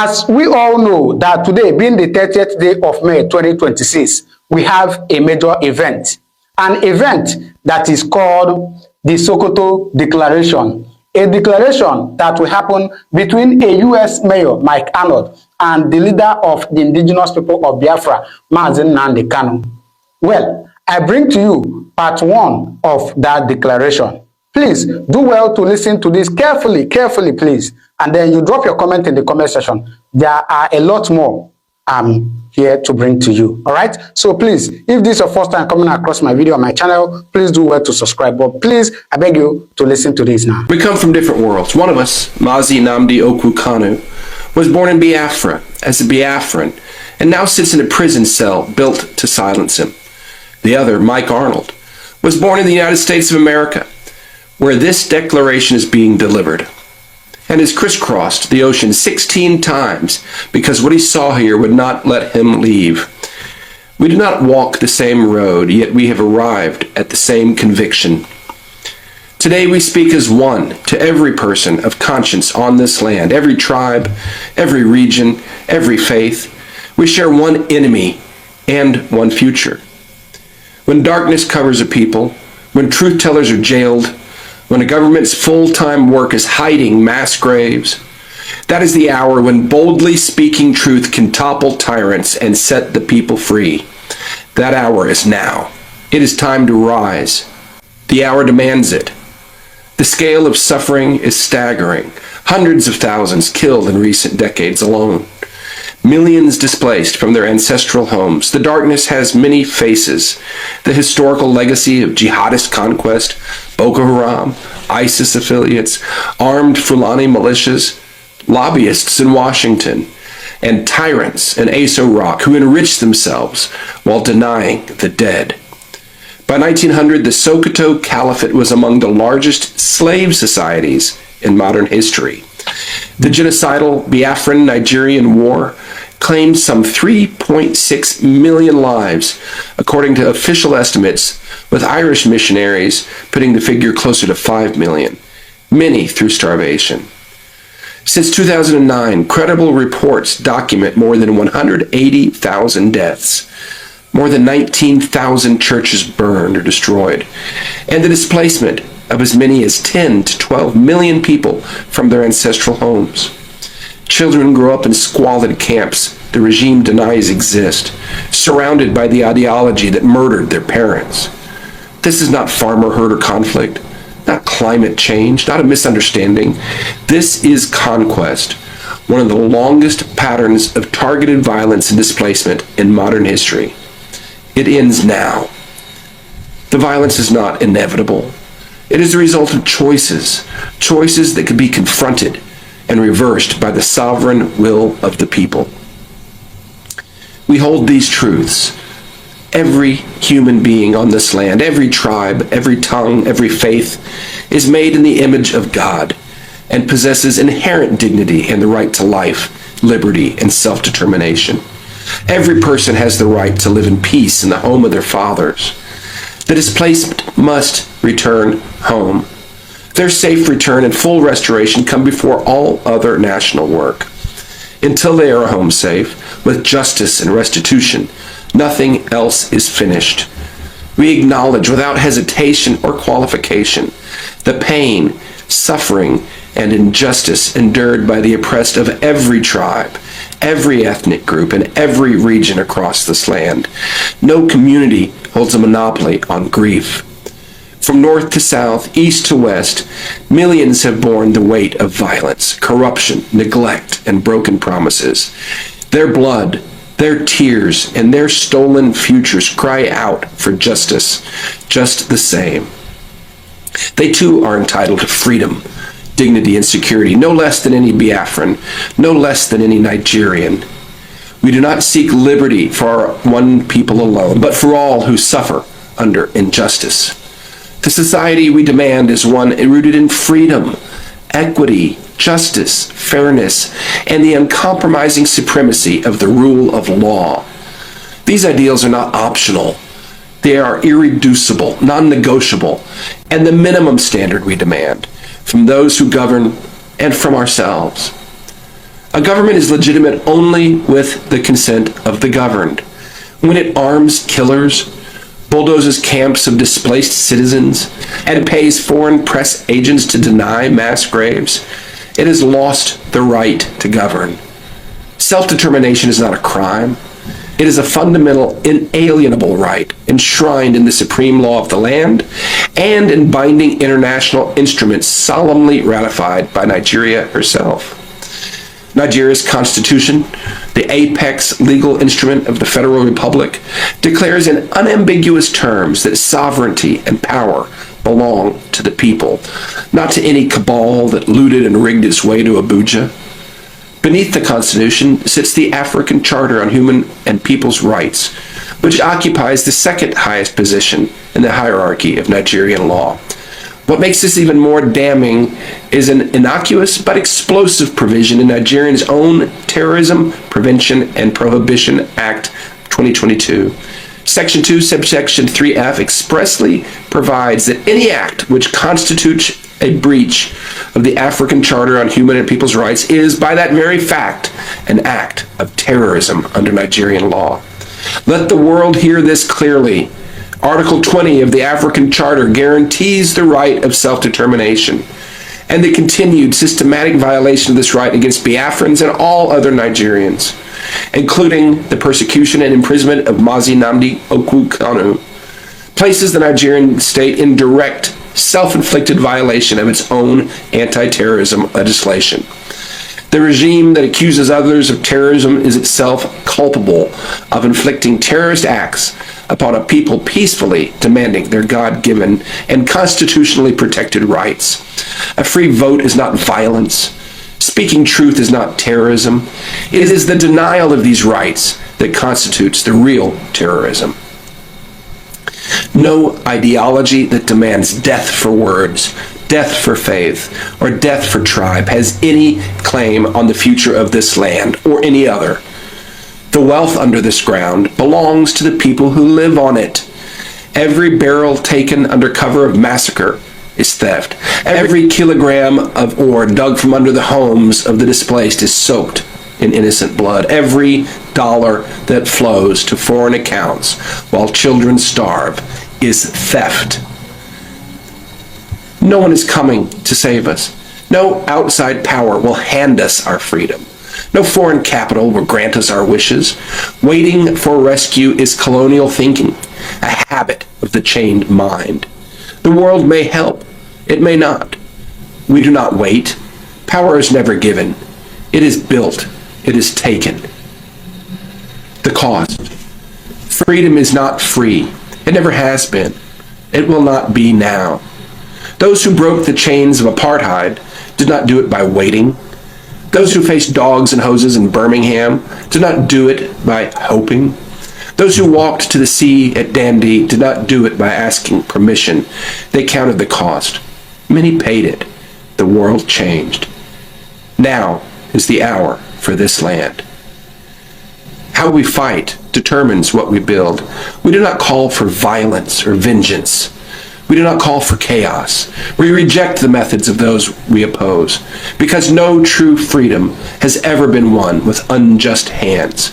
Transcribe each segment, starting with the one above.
As we all know that today being the 30th day of May 2026, we have a major event, an event that is called the Sokoto Declaration, a declaration that will happen between a U.S. Mayor, Mike Arnold, and the leader of the indigenous people of Biafra, Nnamdi Kanu. Well, I bring to you part one of that declaration. Please do well to listen to this carefully, please. And then you drop your comment in the comment section. There are a lot more I'm here to bring to you. All right. So please, if this is your first time coming across my video on my channel, please do well to subscribe. But please, I beg you to listen to this now. We come from different worlds. One of us, Nnamdi Kanu, was born in Biafra as a Biafran and now sits in a prison cell built to silence him. The other, Mike Arnold, was born in the United States of America, where this declaration is being delivered, and has crisscrossed the ocean 16 times because what he saw here would not let him leave. We do not walk the same road, yet we have arrived at the same conviction. Today we speak as one to every person of conscience on this land, every tribe, every region, every faith. We share one enemy and one future. When darkness covers a people, when truth tellers are jailed, when a government's full-time work is hiding mass graves, that is the hour when boldly speaking truth can topple tyrants and set the people free. That hour is now. It is time to rise. The hour demands it. The scale of suffering is staggering. Hundreds of thousands killed in recent decades alone. Millions displaced from their ancestral homes. The darkness has many faces. The historical legacy of jihadist conquest, Boko Haram, ISIS affiliates, armed Fulani militias, lobbyists in Washington, and tyrants in Aso Rock who enrich themselves while denying the dead. By 1900, the Sokoto Caliphate was among the largest slave societies in modern history. The genocidal Biafran-Nigerian War claimed some 3.6 million lives, according to official estimates, with Irish missionaries putting the figure closer to 5 million, many through starvation. Since 2009, credible reports document more than 180,000 deaths, more than 19,000 churches burned or destroyed, and the displacement of as many as 10 to 12 million people from their ancestral homes. Children grow up in squalid camps the regime denies exist, surrounded by the ideology that murdered their parents. This is not farmer-herder conflict, not climate change, not a misunderstanding. This is conquest, one of the longest patterns of targeted violence and displacement in modern history. It ends now. The violence is not inevitable. It is the result of choices that can be confronted and reversed by the sovereign will of the people. We hold these truths. Every human being on this land, every tribe, every tongue, every faith is made in the image of God and possesses inherent dignity and the right to life, liberty, and self-determination. Every person has the right to live in peace in the home of their fathers. The displaced must return home. Their safe return and full restoration come before all other national work. Until they are home safe, with justice and restitution, nothing else is finished. We acknowledge without hesitation or qualification the pain, suffering, and injustice endured by the oppressed of every tribe, every ethnic group, and every region across this land. No community holds a monopoly on grief. From north to south, east to west, millions have borne the weight of violence, corruption, neglect, and broken promises. Their blood, their tears, and their stolen futures cry out for justice, just the same. They too are entitled to freedom, dignity, and security, no less than any Biafran, no less than any Nigerian. We do not seek liberty for our one people alone, but for all who suffer under injustice. The society we demand is one rooted in freedom, equity, justice, fairness, and the uncompromising supremacy of the rule of law. These ideals are not optional. They are irreducible, non-negotiable, and the minimum standard we demand from those who govern and from ourselves. A government is legitimate only with the consent of the governed. When it arms killers, bulldozes camps of displaced citizens, and pays foreign press agents to deny mass graves, it has lost the right to govern. Self-determination is not a crime. It is a fundamental, inalienable right enshrined in the supreme law of the land and in binding international instruments solemnly ratified by Nigeria herself. Nigeria's constitution, the apex legal instrument of the Federal Republic, declares in unambiguous terms that sovereignty and power belong to the people, not to any cabal that looted and rigged its way to Abuja. Beneath the Constitution sits the African Charter on Human and People's Rights, which occupies the second highest position in the hierarchy of Nigerian law. What makes this even more damning is an innocuous but explosive provision in Nigeria's own Terrorism Prevention and Prohibition Act 2022. Section 2, subsection 3F expressly provides that any act which constitutes a breach of the African Charter on Human and People's Rights is, by that very fact, an act of terrorism under Nigerian law. Let the world hear this clearly. Article 20 of the African Charter guarantees the right of self-determination, and the continued systematic violation of this right against Biafrans and all other Nigerians, including the persecution and imprisonment of Nnamdi Kanu, places the Nigerian state in direct self-inflicted violation of its own anti-terrorism legislation. The regime that accuses others of terrorism is itself culpable of inflicting terrorist acts upon a people peacefully demanding their God-given and constitutionally protected rights. A free vote is not violence. Speaking truth is not terrorism. It is the denial of these rights that constitutes the real terrorism. No ideology that demands death for words, death for faith, or death for tribe has any claim on the future of this land or any other. The wealth under this ground belongs to the people who live on it. Every barrel taken under cover of massacre is theft. Every kilogram of ore dug from under the homes of the displaced is soaked in innocent blood. Every dollar that flows to foreign accounts while children starve is theft. No one is coming to save us. No outside power will hand us our freedom. No foreign capital will grant us our wishes. Waiting for rescue is colonial thinking, a habit of the chained mind. The world may help. It may not. We do not wait. Power is never given. It is built. It is taken. The cost. Freedom is not free. It never has been. It will not be now. Those who broke the chains of apartheid did not do it by waiting. Those who faced dogs and hoses in Birmingham did not do it by hoping. Those who walked to the sea at Dundee did not do it by asking permission. They counted the cost. Many paid it. The world changed. Now is the hour for this land. How we fight determines what we build. We do not call for violence or vengeance. We do not call for chaos. We reject the methods of those we oppose, because no true freedom has ever been won with unjust hands.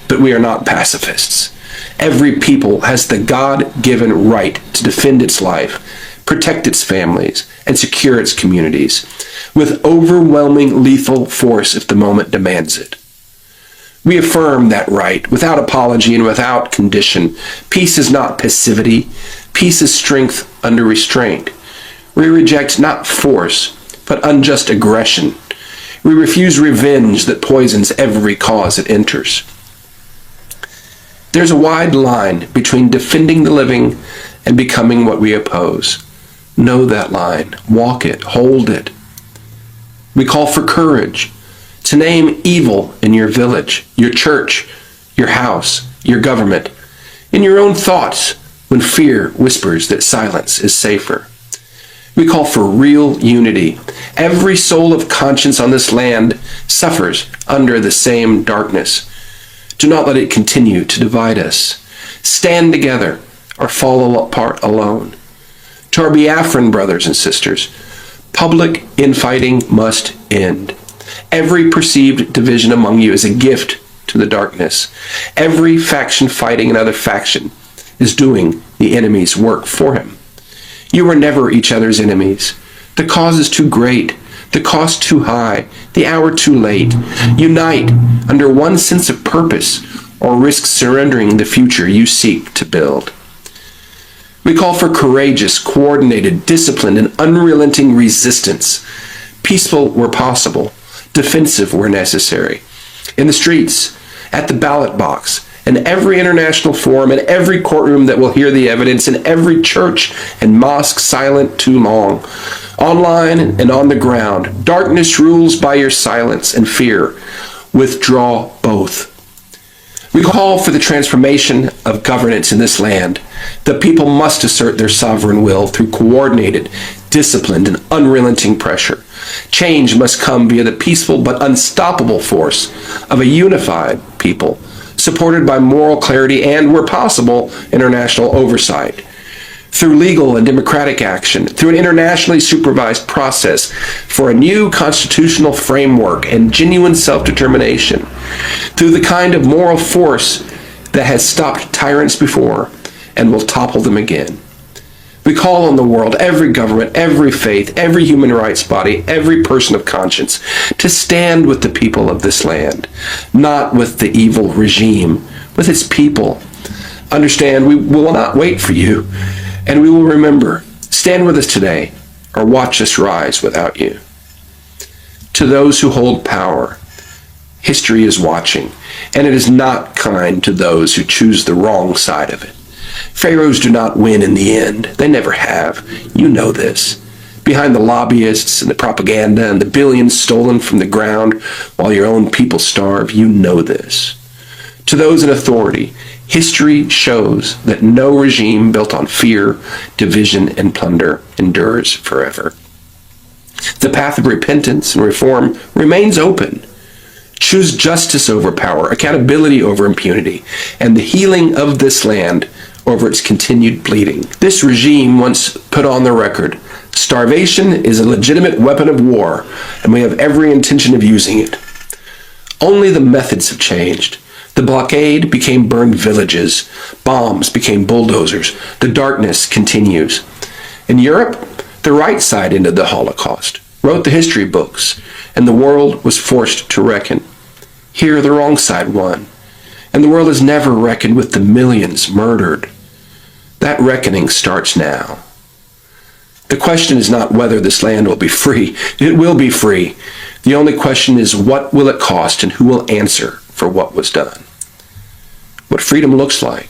But we are not pacifists. Every people has the God-given right to defend its life, protect its families, and secure its communities, with overwhelming lethal force if the moment demands it. We affirm that right without apology and without condition. Peace is not passivity. Peace is strength under restraint. We reject not force, but unjust aggression. We refuse revenge that poisons every cause it enters. There's a wide line between defending the living and becoming what we oppose. Know that line. Walk it. Hold it. We call for courage to name evil in your village, your church, your house, your government, in your own thoughts when fear whispers that silence is safer. We call for real unity. Every soul of conscience on this land suffers under the same darkness. Do not let it continue to divide us. Stand together or fall apart alone. To our Biafran brothers and sisters, public infighting must end. Every perceived division among you is a gift to the darkness. Every faction fighting another faction is doing the enemy's work for him. You are never each other's enemies. The cause is too great, the cost too high, the hour too late. Unite under one sense of purpose, or risk surrendering the future you seek to build. We call for courageous, coordinated, disciplined, and unrelenting resistance. Peaceful where possible, defensive where necessary. In the streets, at the ballot box, in every international forum, in every courtroom that will hear the evidence, in every church and mosque silent too long, online and on the ground. Darkness rules by your silence and fear. Withdraw both. We call for the transformation of governance in this land. The people must assert their sovereign will through coordinated, disciplined, and unrelenting pressure. Change must come via the peaceful but unstoppable force of a unified people, supported by moral clarity and, where possible, international oversight. Through legal and democratic action, through an internationally supervised process for a new constitutional framework and genuine self-determination, through the kind of moral force that has stopped tyrants before and will topple them again. We call on the world, every government, every faith, every human rights body, every person of conscience, to stand with the people of this land, not with the evil regime, with its people. Understand, we will not wait for you, and we will remember. Stand with us today, or watch us rise without you. To those who hold power, history is watching, and it is not kind to those who choose the wrong side of it. Pharaohs do not win in the end. They never have. You know this. Behind the lobbyists and the propaganda and the billions stolen from the ground while your own people starve, you know this. To those in authority, history shows that no regime built on fear, division, and plunder endures forever. The path of repentance and reform remains open. Choose justice over power, accountability over impunity, and the healing of this land over its continued bleeding. This regime once put on the record, starvation is a legitimate weapon of war, and we have every intention of using it. Only the methods have changed. The blockade became burned villages. Bombs became bulldozers. The darkness continues. In Europe, the right side ended the Holocaust, wrote the history books, and the world was forced to reckon. Here, the wrong side won, and the world has never reckoned with the millions murdered. That reckoning starts now. The question is not whether this land will be free. It will be free. The only question is, what will it cost and who will answer for what was done? What freedom looks like.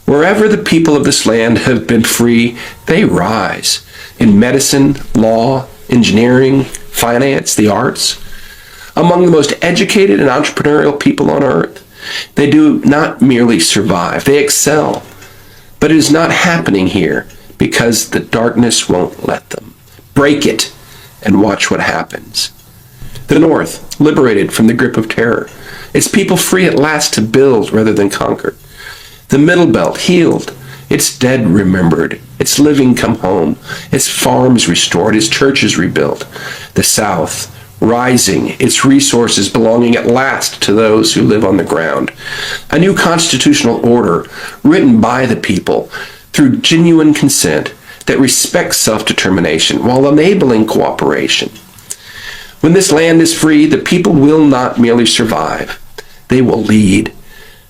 Wherever the people of this land have been free, they rise. In medicine, law, engineering, finance, the arts. Among the most educated and entrepreneurial people on earth, they do not merely survive, they excel. But it is not happening here because the darkness won't let them. Break it and watch what happens. The North, liberated from the grip of terror, its people free at last to build rather than conquer. The Middle Belt, healed, its dead remembered, its living come home, its farms restored, its churches rebuilt. The South, rising, its resources belonging at last to those who live on the ground. A new constitutional order written by the people through genuine consent that respects self-determination while enabling cooperation. When this land is free, the people will not merely survive, they will lead.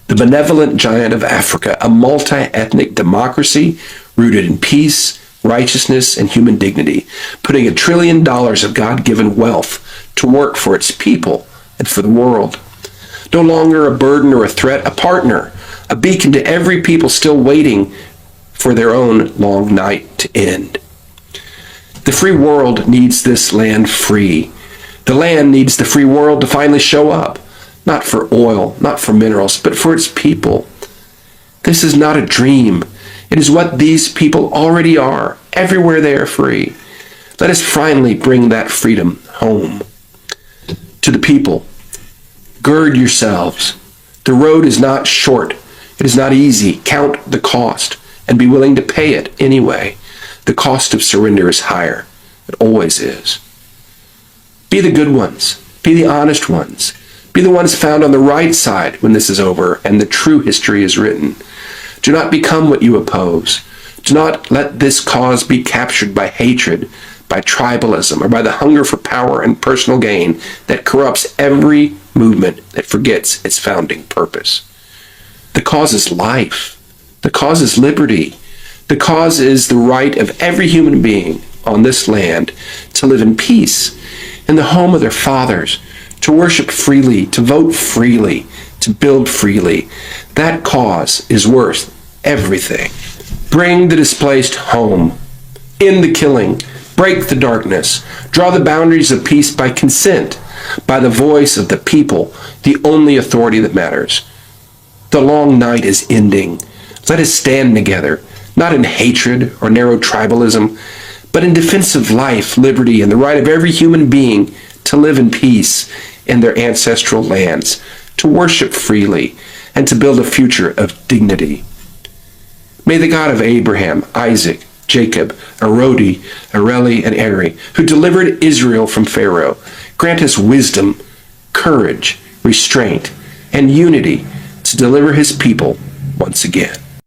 The benevolent giant of Africa, a multi-ethnic democracy rooted in peace, righteousness, and human dignity, putting $1 trillion of God-given wealth to work for its people and for the world. No longer a burden or a threat, a partner, a beacon to every people still waiting for their own long night to end. The free world needs this land free. The land needs the free world to finally show up, not for oil, not for minerals, but for its people. This is not a dream. It is what these people already are, everywhere they are free. Let us finally bring that freedom home. To the people, gird yourselves. The road is not short. It is not easy. Count the cost and be willing to pay it anyway. The cost of surrender is higher. It always is. Be the good ones. Be the honest ones. Be the ones found on the right side when this is over and the true history is written. Do not become what you oppose. Do not let this cause be captured by hatred, by tribalism, or by the hunger for power and personal gain that corrupts every movement that forgets its founding purpose. The cause is life. The cause is liberty. The cause is the right of every human being on this land to live in peace, in the home of their fathers, to worship freely, to vote freely, to build freely. That cause is worth everything. Bring the displaced home. End the killing. Break the darkness. Draw the boundaries of peace by consent, by the voice of the people, the only authority that matters. The long night is ending. Let us stand together, not in hatred or narrow tribalism, but in defense of life, liberty, and the right of every human being to live in peace in their ancestral lands, to worship freely, and to build a future of dignity. May the God of Abraham, Isaac, Jacob, Arodi, Areli, and Eri, who delivered Israel from Pharaoh, grant us wisdom, courage, restraint, and unity to deliver his people once again.